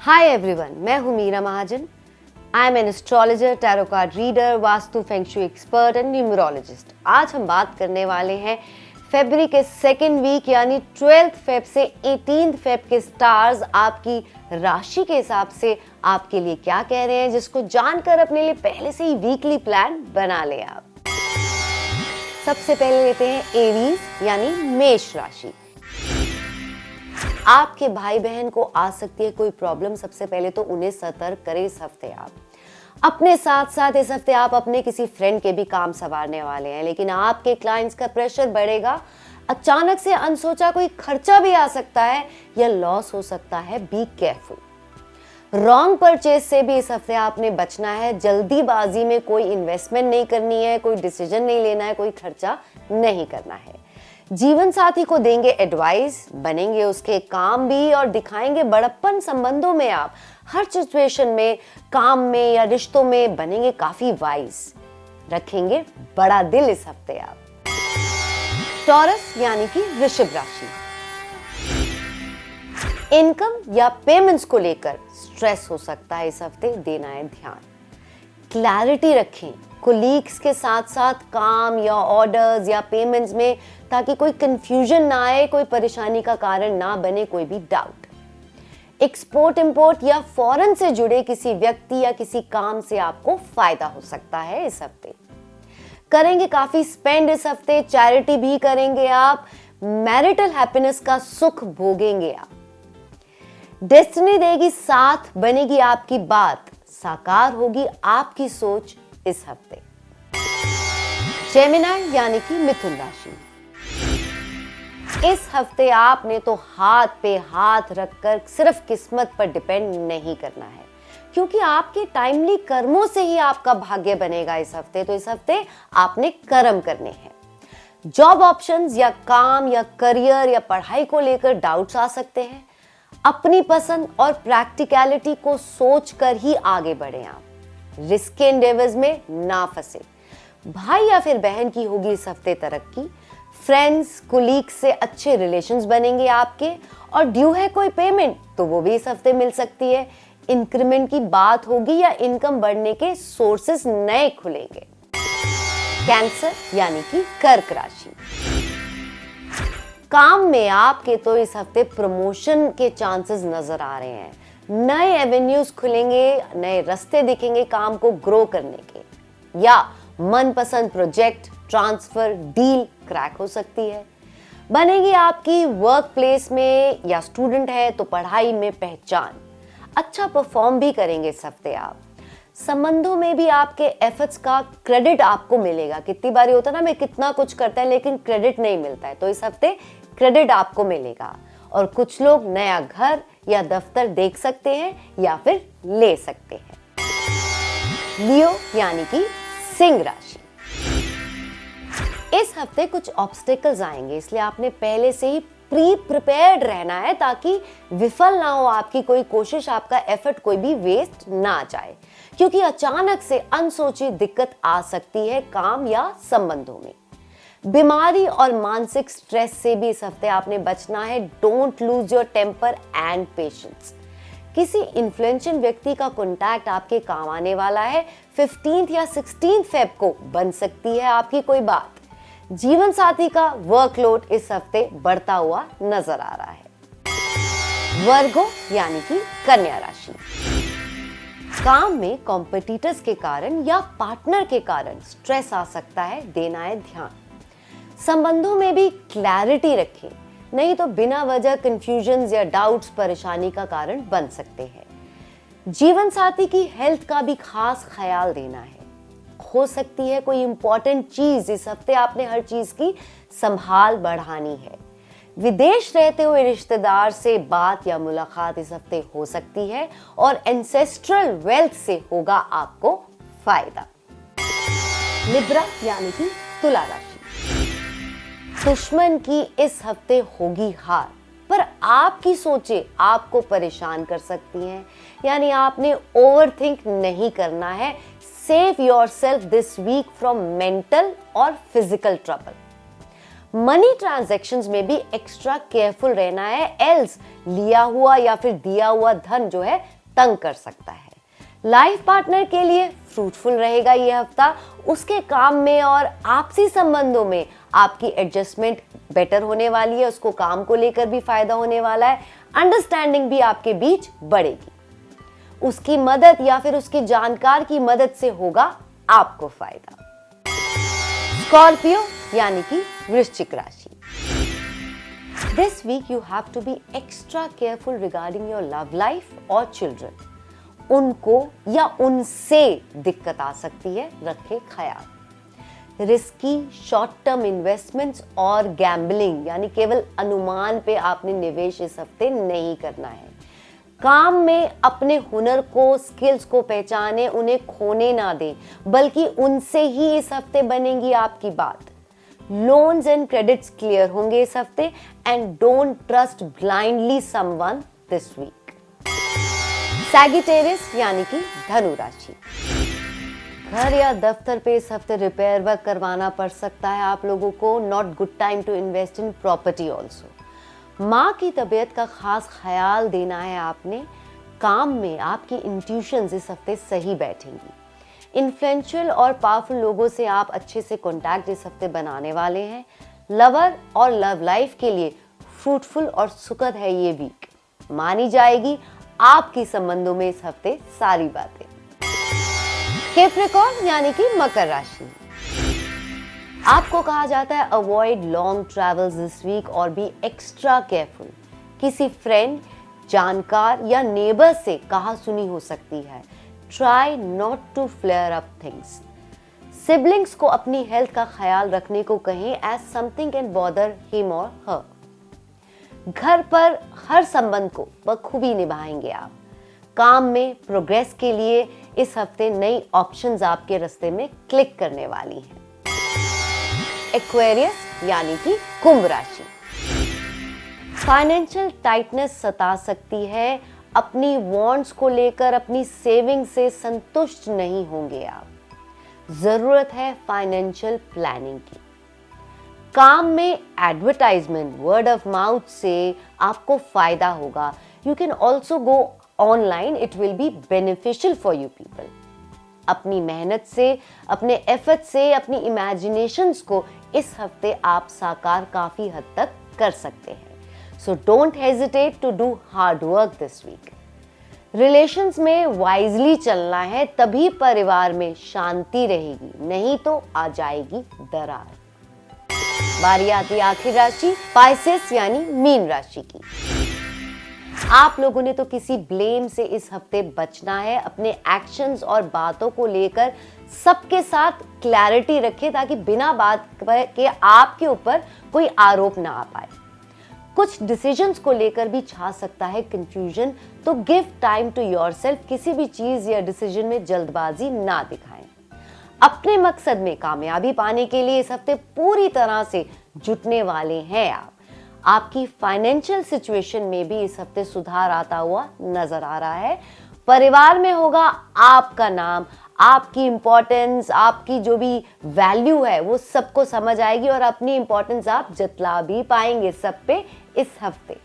हाय everyone, मैं हूँ Meera Mahajan. I am an astrologer, tarot card reader, vastu feng shui expert and numerologist. आज हम बात करने वाले हैं फरवरी के सेकेंड वीक यानी 12 फेब से 18 फेब के स्टार्स आपकी राशि के हिसाब से आपके लिए क्या कह रहे हैं, जिसको जानकर अपने लिए पहले से ही वीकली प्लान बना लें आप। सबसे पहले लेते हैं एरीज यानी मेष राशि। आपके भाई बहन को आ सकती है कोई प्रॉब्लम, सबसे पहले तो उन्हें सतर्क करें इस हफ्ते आप। अपने साथ साथ इस हफ्ते आप अपने किसी फ्रेंड के भी काम संवारने वाले हैं, लेकिन आपके क्लाइंट्स का प्रेशर बढ़ेगा। अचानक से अनसोचा कोई खर्चा भी आ सकता है या लॉस हो सकता है, बी केयरफुल। रॉन्ग परचेज से भी इस हफ्ते आपने बचना है। जल्दीबाजी में कोई इन्वेस्टमेंट नहीं करनी है, कोई डिसीजन नहीं लेना है, कोई खर्चा नहीं करना है। जीवन साथी को देंगे एडवाइस, बनेंगे उसके काम भी और दिखाएंगे बड़प्पन संबंधों में। आप हर सिचुएशन में, काम में या रिश्तों में बनेंगे काफी वाइज, रखेंगे बड़ा दिल इस हफ्ते आप। टॉरस यानी कि वृषभ राशि। इनकम या पेमेंट्स को लेकर स्ट्रेस हो सकता है इस हफ्ते, देना है ध्यान। क्लैरिटी रखें कोलीग्स के साथ साथ काम या ऑर्डर्स या पेमेंट्स में, ताकि कोई कंफ्यूजन ना आए, कोई परेशानी का कारण ना बने कोई भी डाउट। एक्सपोर्ट इंपोर्ट या फॉरेन से जुड़े किसी व्यक्ति या किसी काम से आपको फायदा हो सकता है इस हफ्ते। करेंगे काफी स्पेंड इस हफ्ते, चैरिटी भी करेंगे आप। मैरिटल हैप्पीनेस का सुख भोगेंगे आप। डेस्टिनी देगी साथ, बनेगी आपकी बात, साकार होगी आपकी सोच इस हफ्ते। जेमिनी यानी कि मिथुन राशि। इस हफ्ते आपने तो हाथ पे हाथ रखकर सिर्फ किस्मत पर डिपेंड नहीं करना है, क्योंकि आपके टाइमली कर्मों से ही आपका भाग्य बनेगा इस हफ्ते। तो इस हफ्ते आपने कर्म करने हैं। जॉब ऑप्शंस या काम या करियर या पढ़ाई को लेकर डाउट्स आ सकते हैं। अपनी पसंद और प्रैक्टिकलिटी को सोचकर ही आगे बढ़ें आप। रिस्क एंडेवर्स में ना फंसे। भाई या फिर बहन की होगी इस हफ्ते तरक्की। फ्रेंड्स कोलीग से अच्छे रिलेशंस बनेंगे आपके। और ड्यू है कोई पेमेंट तो वो भी इस हफ्ते मिल सकती है। इंक्रीमेंट की बात होगी या इनकम बढ़ने के सोर्सेस नए खुलेंगे। कैंसर यानी कि कर्क राशि। काम में आपके तो इस हफ्ते प्रमोशन के चांसेस नजर आ रहे हैं। नए एवेन्यूज खुलेंगे, नए रास्ते दिखेंगे काम को ग्रो करने के, या मनपसंद प्रोजेक्ट, ट्रांसफर, डील क्रैक हो सकती है। बनेगी आपकी वर्क प्लेस में या स्टूडेंट है तो पढ़ाई में पहचान। अच्छा परफॉर्म भी करेंगे इस हफ्ते आप। संबंधों में भी आपके एफर्ट्स का क्रेडिट आपको मिलेगा। कितनी बार होता है ना, मैं कितना कुछ करता है लेकिन क्रेडिट नहीं मिलता है, तो इस हफ्ते क्रेडिट आपको मिलेगा। और कुछ लोग नया घर या दफ्तर देख सकते हैं या फिर ले सकते हैं। लियो यानी कि सिंह राशि। इस हफ्ते कुछ ऑब्स्टेकल्स आएंगे, इसलिए आपने पहले से ही प्री प्रिपेयर्ड रहना है, ताकि विफल ना हो आपकी कोई कोशिश, आपका एफर्ट कोई भी वेस्ट ना जाए। क्योंकि अचानक से अनसोची दिक्कत आ सकती है काम या संबंधों में। बीमारी और मानसिक स्ट्रेस से भी इस हफ्ते आपने बचना है। Don't lose your temper and patience. किसी इन्फ्लुएंशियल व्यक्ति का कांटेक्ट आपके काम आने वाला है। 15 या 16 फेब को बन सकती है आपकी कोई बात। जीवन साथी का वर्कलोड इस हफ्ते बढ़ता हुआ नजर आ रहा है। वर्गो यानी कि कन्या राशि। काम में कॉम्पिटिटर्स के कारण या पार्टनर के कारण स्ट्रेस आ सकता है, देना है ध्यान। संबंधों में भी क्लैरिटी रखें, नहीं तो बिना वजह कंफ्यूजन्स या डाउट्स परेशानी का कारण बन सकते हैं। जीवन साथी की हेल्थ का भी खास ख्याल देना है। हो सकती है कोई इंपॉर्टेंट चीज, इस हफ्ते आपने हर चीज की संभाल बढ़ानी है। विदेश रहते हुए रिश्तेदार से बात या मुलाकात इस हफ्ते हो सकती है और एंसेस्ट्रल वेल्थ से होगा आपको फायदा। लिब्रा यानी कि तुला राशि। दुश्मन की इस हफ्ते होगी हार, पर आपकी सोचें आपको परेशान कर सकती हैं, यानी आपने ओवरथिंक नहीं करना है। Save yourself this week from mental और फिजिकल ट्रबल। मनी ट्रांजैक्शंस में भी एक्स्ट्रा केयरफुल रहना है, एल्स लिया हुआ या फिर दिया हुआ धन जो है तंग कर सकता है। लाइफ पार्टनर के लिए फ्रूटफुल रहेगा ये हफ्ता। उसके काम में और आपसी संबंधों में आपकी एडजस्टमेंट बेटर होने वाली है, उसको काम को लेकर भी फायदा होने वाला है, अंडरस्टैंडिंग भी आपके बीच बढ़ेगी। उसकी मदद या फिर उसके जानकार की मदद से होगा आपको फायदा। स्कॉर्पियो यानी कि वृश्चिक राशि, this week you have to be extra careful regarding your love life और चिल्ड्रन। उनको या उनसे दिक्कत आ सकती है, रखें ख्याल। रिस्की शॉर्ट टर्म इन्वेस्टमेंट्स और गैम्बलिंग यानी केवल अनुमान पे आपने निवेश इस हफ्ते नहीं करना है। काम में अपने हुनर को, स्किल्स को पहचाने, उन्हें खोने ना दें, बल्कि उनसे ही इस हफ्ते बनेगी आपकी बात। लोन्स एंड क्रेडिट्स क्लियर होंगे इस हफ्ते and don't trust blindly someone this week. Sagittarius यानी कि धनु राशि, घर या दफ्तर पे इस हफ्ते रिपेयर वर्क करवाना पड़ सकता है आप लोगों को। Not good time to invest in property also. माँ की तबीयत का खास ख्याल देना है आपने। काम में आपकी इंट्यूशंस इस हफ्ते सही बैठेंगी। इन्फ्लुएंशियल और पावरफुल लोगों से आप अच्छे से कॉन्टैक्ट इस हफ्ते बनाने वाले हैं। लवर और लव लाइफ के लिए फ्रूटफुल और सुखद है ये वीक। मानी जाएगी आपकी संबंधों में इस हफ्ते सारी बातें। कैप्रिकॉर्न यानी कि मकर राशि, आपको कहा जाता है avoid long travels this week और बी एक्स्ट्रा केयरफुल। किसी फ्रेंड, जानकार या नेबर से कहा सुनी हो सकती है। Try not to flare up things. Siblings को अपनी हेल्थ का ख्याल रखने को कहें as something can bother him और हर। घर पर हर संबंध को बखूबी निभाएंगे आप। काम में प्रोग्रेस के लिए इस हफ्ते नई ऑप्शंस आपके रास्ते में क्लिक करने वाली हैं। एक्वेरियस यानी कि कुंभ राशि, फाइनेंशियल टाइटनेस सता सकती है। अपनी वांट्स को लेकर अपनी सेविंग से संतुष्ट नहीं होंगे आप। जरूरत है फाइनेंशियल प्लानिंग की। काम में एडवर्टाइजमेंट, वर्ड ऑफ माउथ से आपको फायदा होगा। You can also go online, it will be beneficial for you people. अपनी मेहनत से, अपने एफर्ट से, अपनी इमेजिनेशंस को इस हफ्ते आप साकार काफी हद तक कर सकते हैं। So don't hesitate to do hard work this week. Relations में वाइजली चलना है, तभी परिवार में शांति रहेगी, नहीं तो आ जाएगी दरार। बारी आती आखिरी राशि पाइसेस यानी मीन राशि की। आप लोगों ने तो किसी ब्लेम से इस हफ्ते बचना है। अपने एक्शंस और बातों को लेकर सबके साथ क्लैरिटी रखें ताकि बिना बात के आपके ऊपर कोई आरोप ना आ पाए। कुछ डिसीजंस को लेकर भी छा सकता है कंफ्यूजन, तो गिव टाइम टू योरसेल्फ। किसी भी चीज या डिसीजन में जल्दबाजी ना दिखाएं। अपने मकसद में कामयाबी पाने के लिए इस हफ्ते पूरी तरह से जुटने वाले हैं आप। आपकी फाइनेंशियल सिचुएशन में भी इस हफ्ते सुधार आता हुआ नजर आ रहा है। परिवार में होगा आपका नाम, आपकी इंपॉर्टेंस, आपकी जो भी वैल्यू है वो सबको समझ आएगी और अपनी इंपॉर्टेंस आप जतला भी पाएंगे सब पे इस हफ्ते।